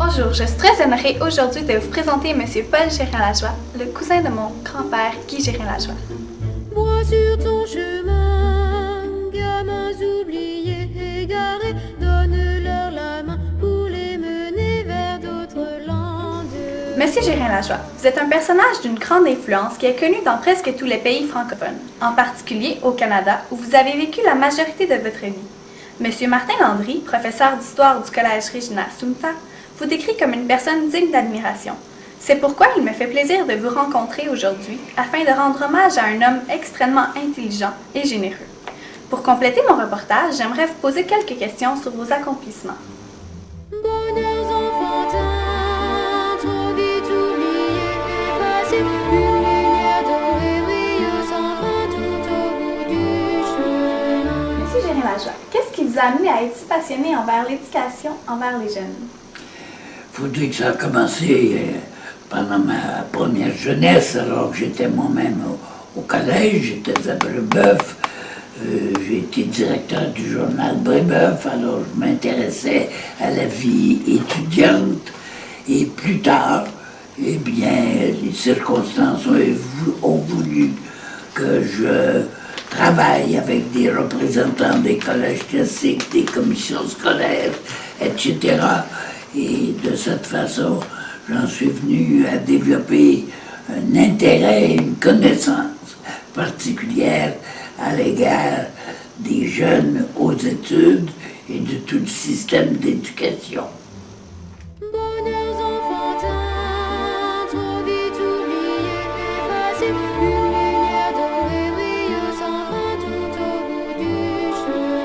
Bonjour, je suis très honorée aujourd'hui de vous présenter M. Paul Gérin-Lajoie, le cousin de mon grand-père Guy Gérin-Lajoie. Vois sur ton chemin, gamins oubliés, égarés, donne-leur la main pour les mener vers d'autres landes. Monsieur Gérin-Lajoie, vous êtes un personnage d'une grande influence qui est connu dans presque tous les pays francophones, en particulier au Canada, où vous avez vécu la majorité de votre vie. Monsieur Martin Landry, professeur d'histoire du Collège Regina Sumta, vous décrit comme une personne digne d'admiration. C'est pourquoi il me fait plaisir de vous rencontrer aujourd'hui afin de rendre hommage à un homme extrêmement intelligent et généreux. Pour compléter mon reportage, j'aimerais vous poser quelques questions sur vos accomplissements. Bonheurs enfantins, trop vite oubliés, effacés, une lumière dorée brille sans fin tout au bout du chemin. Monsieur Gérin-Lajoie, qu'est-ce qui vous a amené à être si passionné envers l'éducation envers les jeunes? Faut dire que ça a commencé pendant ma première jeunesse, alors que j'étais moi-même au collège, j'étais à Brébeuf. J'ai été directeur du journal Brébeuf, alors je m'intéressais à la vie étudiante. Et plus tard, eh bien, les circonstances ont voulu que je travaille avec des représentants des collèges classiques, des commissions scolaires, etc. Et de cette façon, j'en suis venu à développer un intérêt, une connaissance particulière à l'égard des jeunes aux études et de tout le système d'éducation. Bonheurs enfantins, trop vite oubliés, effacés, une lumière dorée brille sans fin tout au bout du chemin.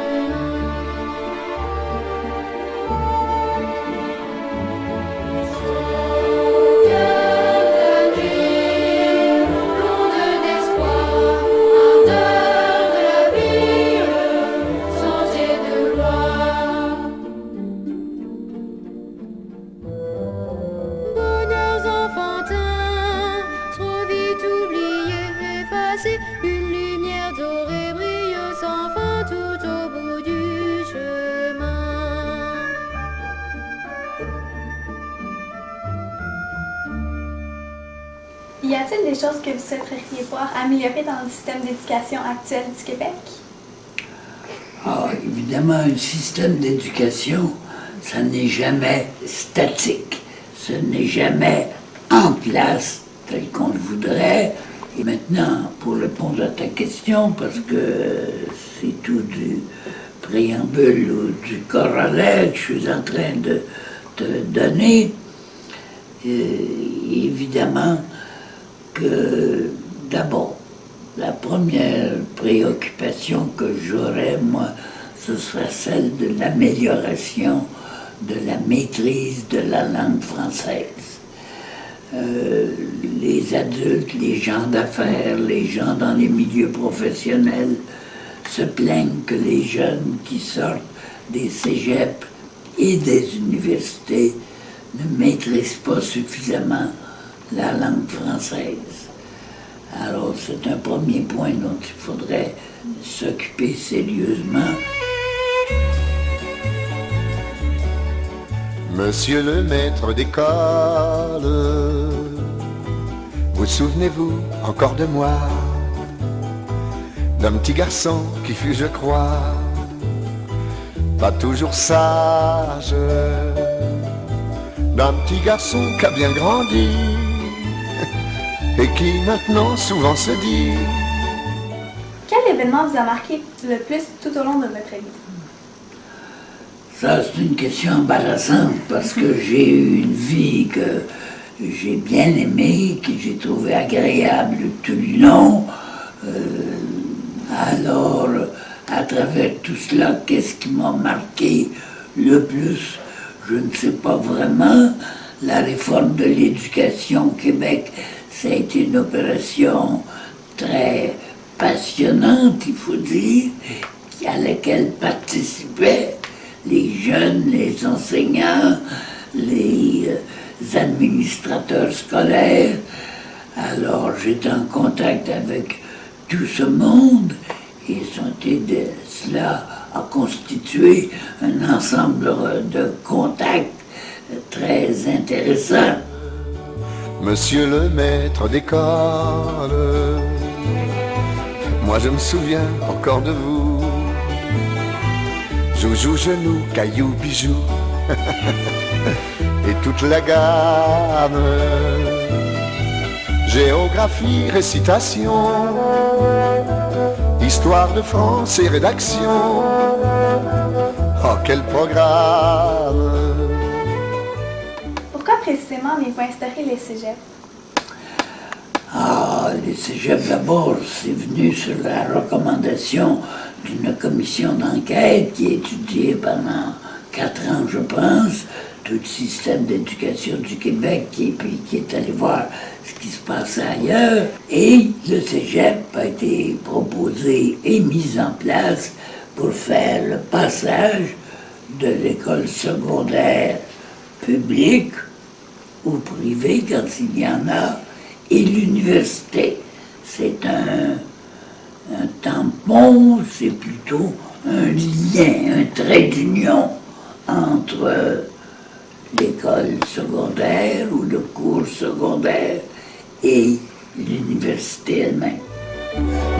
Une lumière dorée brille sans fin tout au bout du chemin. Y a-t-il des choses que vous souhaiteriez voir améliorer dans le système d'éducation actuel du Québec? Ah, évidemment, un système d'éducation, ça n'est jamais statique, ce n'est jamais en place tel qu'on le voudrait. Et maintenant, pour répondre à ta question, parce que c'est tout du préambule ou du corollaire que je suis en train de te donner, évidemment que d'abord, la première préoccupation que j'aurais, moi, ce serait celle de l'amélioration de la maîtrise de la langue française. Les adultes, les gens d'affaires, les gens dans les milieux professionnels se plaignent que les jeunes qui sortent des cégeps et des universités ne maîtrisent pas suffisamment la langue française. Alors c'est un premier point dont il faudrait s'occuper sérieusement. Monsieur le maître d'école, vous souvenez-vous encore de moi, d'un petit garçon qui fut, je crois, pas toujours sage, d'un petit garçon qui a bien grandi et qui maintenant souvent se dit. Quel événement vous a marqué le plus tout au long de votre vie? Ça, c'est une question embarrassante parce que j'ai eu une vie que j'ai bien aimée, que j'ai trouvée agréable tout le long. Alors, à travers tout cela, qu'est-ce qui m'a marqué le plus? Je ne sais pas vraiment. La réforme de l'éducation au Québec, ça a été une opération très passionnante, il faut dire, à laquelle participaient les jeunes, les enseignants, les administrateurs scolaires. Alors j'étais en contact avec tout ce monde et cela a constitué un ensemble de contacts très intéressant. Monsieur le maître d'école, moi je me souviens encore de vous. Joujou, genou, caillou, bijou, et toute la gamme. Géographie, récitation, histoire de France et rédaction. Oh, quel programme! Pourquoi précisément avez-vous instauré les cégeps? Ah, les cégeps, d'abord, c'est venu sur la recommandation d'une commission d'enquête qui a étudié pendant 4 ans, je pense, tout le système d'éducation du Québec qui est allé voir ce qui se passait ailleurs. Et le cégep a été proposé et mis en place pour faire le passage de l'école secondaire publique ou privée, quand il y en a, et l'université. C'est un tampon, c'est plutôt un lien, un trait d'union entre l'école secondaire ou le cours secondaire et l'université elle-même.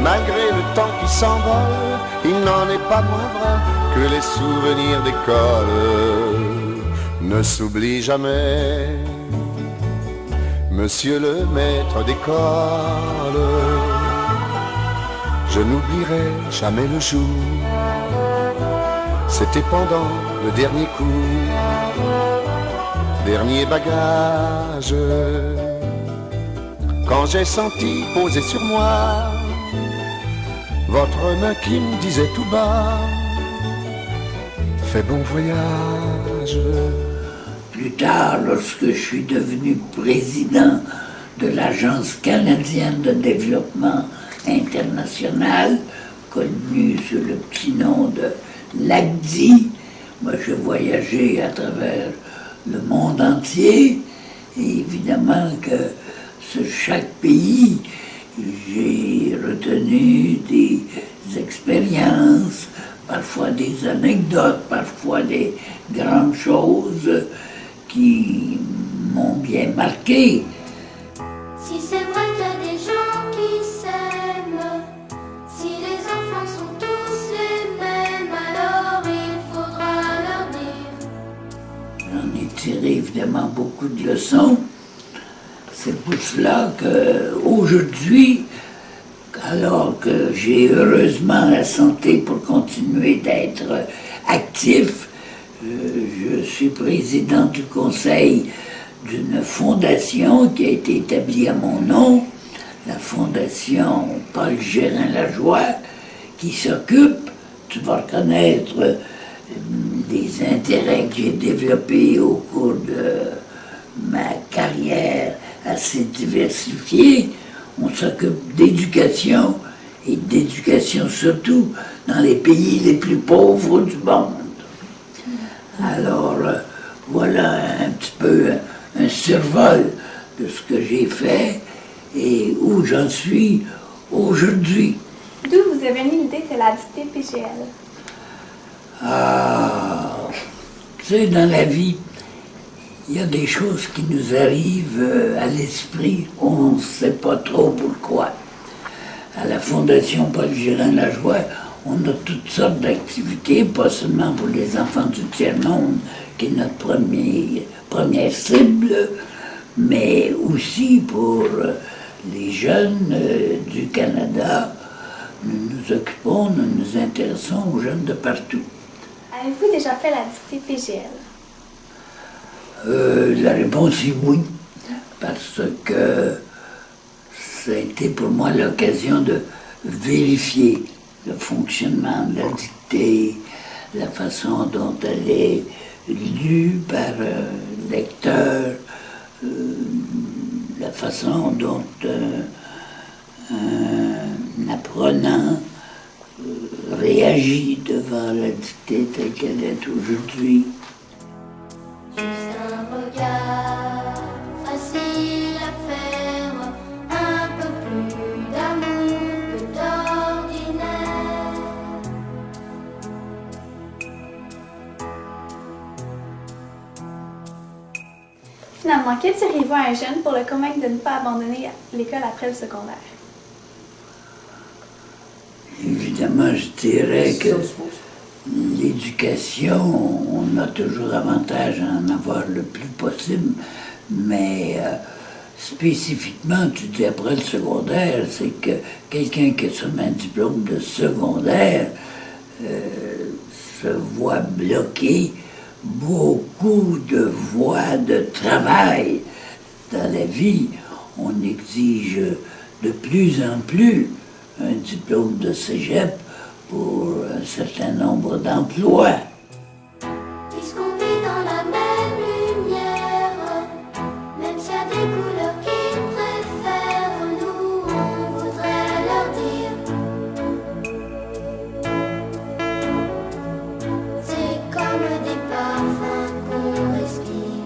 Malgré le temps qui s'envole, il n'en est pas moins vrai que les souvenirs d'école ne s'oublient jamais. Monsieur le maître d'école, je n'oublierai jamais le jour. C'était pendant le dernier cours, dernier bagage, quand j'ai senti poser sur moi votre main qui me disait tout bas, fais bon voyage. Plus tard, lorsque je suis devenu président de l'Agence canadienne de développement international, connue sous le petit nom de l'ACDI, moi j'ai voyagé à travers le monde entier, et évidemment que sur chaque pays, j'ai retenu des expériences, parfois des anecdotes, parfois des grandes choses qui m'ont bien marqué. Si c'est vrai qu'il y a des gens qui s'aiment, si les enfants sont tous les mêmes, alors il faudra leur dire. J'en ai tiré évidemment beaucoup de leçons. C'est pour cela qu'aujourd'hui, alors que j'ai heureusement la santé pour continuer d'être actif, je suis président du conseil d'une fondation qui a été établie à mon nom, la fondation Paul Gérin-Lajoie, qui s'occupe, tu vas reconnaître, des intérêts que j'ai développés au cours de ma carrière assez diversifiée. On s'occupe d'éducation, et d'éducation surtout dans les pays les plus pauvres du monde. Alors, voilà un petit peu un survol de ce que j'ai fait et où j'en suis aujourd'hui. D'où vous est venue l'idée de la dictée PGL? Ah, tu sais, dans la vie, il y a des choses qui nous arrivent à l'esprit, on ne sait pas trop pourquoi. À la Fondation Paul Gérin-Lajoie, on a toutes sortes d'activités, pas seulement pour les enfants du tiers-monde, qui est notre première cible, mais aussi pour les jeunes du Canada. Nous nous occupons, nous nous intéressons aux jeunes de partout. Avez-vous déjà fait la dictée PGL? La réponse est oui, parce que ça a été pour moi l'occasion de vérifier le fonctionnement de la dictée, la façon dont elle est lue par un lecteur, la façon dont un apprenant réagit devant la dictée telle qu'elle est aujourd'hui. Juste un regard facile à faire, un peu plus d'amour que d'ordinaire. Premièrement, que diriez-vous à un jeune pour le convaincre de ne pas abandonner l'école après le secondaire? Évidemment, je dirais que l'éducation, on a toujours avantage à en avoir le plus possible, mais spécifiquement, tu dis après le secondaire, c'est que quelqu'un qui a seulement un diplôme de secondaire se voit bloquer beaucoup de voies de travail dans la vie. On exige de plus en plus un diplôme de cégep pour un certain nombre d'emplois. Puisqu'on vit dans la même lumière, même s'il y a des couleurs qu'ils préfèrent, nous on voudrait leur dire. C'est comme des parfums qu'on respire.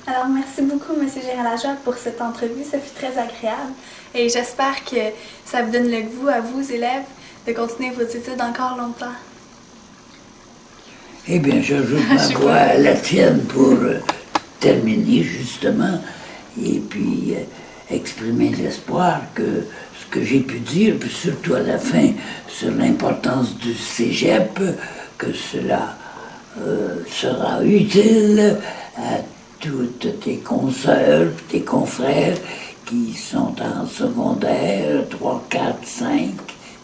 Alors, merci beaucoup, M. Gérard-Lajoie, pour cette entrevue. Ça fut très agréable. Et j'espère que ça vous donne le goût à vous, élèves, de continuer vos études encore longtemps. Eh bien, j'ajoute ma voix à la tienne pour terminer, justement, et puis exprimer l'espoir que ce que j'ai pu dire, puis surtout à la fin, sur l'importance du cégep, que cela sera utile à toutes tes consoeurs, tes confrères qui sont en secondaire 3, 4, 5,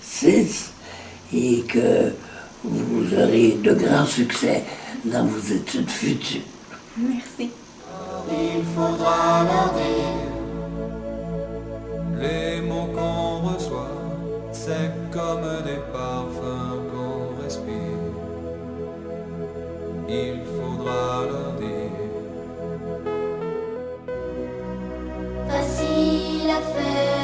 6, et que vous aurez de grands succès dans vos études futures. Merci. Il faudra leur dire. Les mots qu'on reçoit, c'est comme des parfums qu'on respire. Il faudra leur dire. Facile à faire.